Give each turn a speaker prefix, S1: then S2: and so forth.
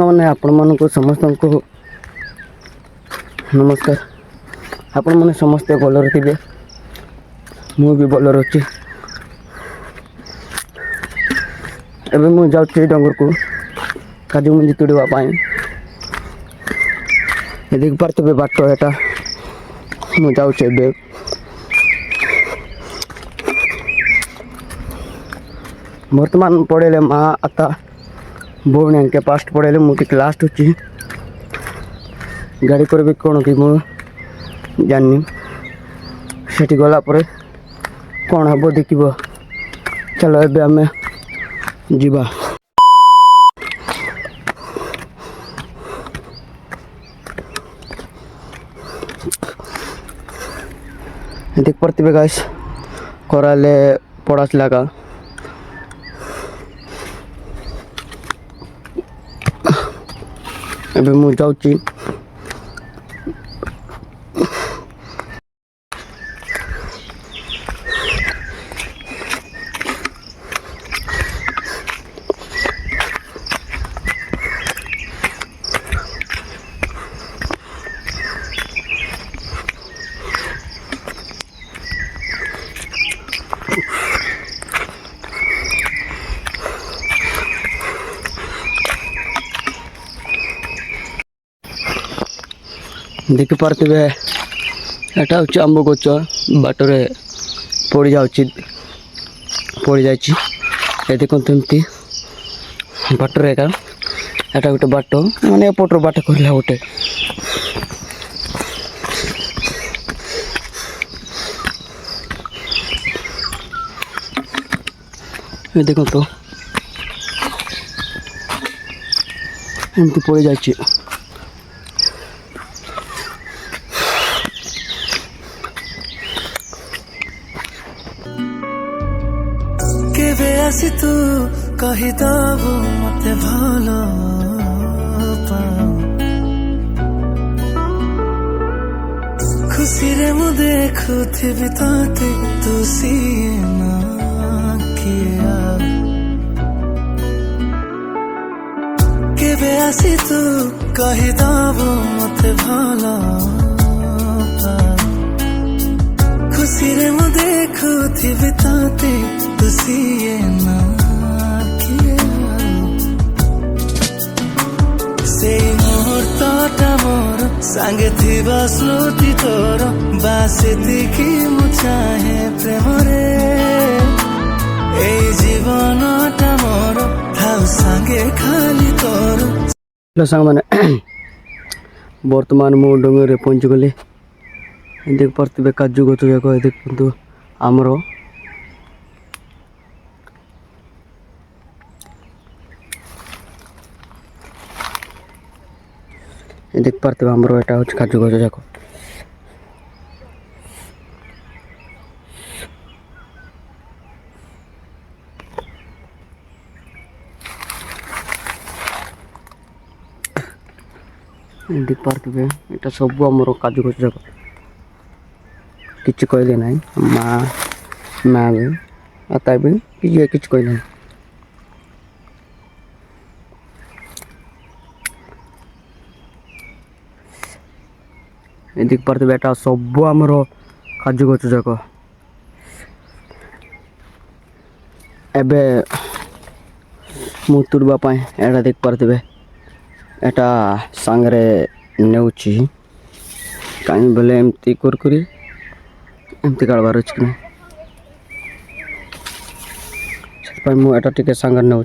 S1: मैंने आपण मानक समस्त को नमस्कार। आपण मैंने समस्ते भलर थे मु भी भलर अच्छी। एवं मुझे जाऊँ डंगर को काजू मंजी तोड़ापी देख पारे बाट एटा मुझे जाऊँ बर्तमान पढ़े माँ आता भौणी के फास्ट पढ़े मुझे लास्ट अच्छी गाड़ी पर भी कौन कि मुझे जानी से गलापर कौन हम देखो। चलो एबे आमे जीवा। देख पारे गाइस कराले पड़ास लगा एबे मु जाऊँ देखी पारे एटा हूँ आंब गच बाटर पड़ जा देखते एमती बाटर एका एटा गोटे बाट माने एपटर बाट कहला गोटे देखो एमती पड़ जा
S2: आसी तू कहीदबु मते भलो खुशी रे मु देखुथिबि ताते तू सीए ना किया केबे आसी तू कहीदबु मते भलो खुशी रे मु देखुथिबि ताते तुसीए ना से मुहूर्तटा मोर सांगे थिबा स्मृति तोर बासेतिकी मु चाहे प्रेम रे ए जीवनटा मोर थाउ सांगे खाली तोर।
S1: सांग मैंने बर्तमान मु डंगर पहुँच गली देख पारे काजू गच जाक देखु आमर देख पारे आमर एटा हूँ काजू गच जाक देख पारे एटा सब आमर काजू गच जाक किसी कहले ना माँ माँ भी आता भी कि कहले देख पारे बेटा सब आमर काजू गच जाक एबे मु तुड़वाई एटा देख पारे एटा सांगरे नेउची कहीं बोले एमती कर एमती काड़बार अच्छे कि ना मुझे टे सांगर नौ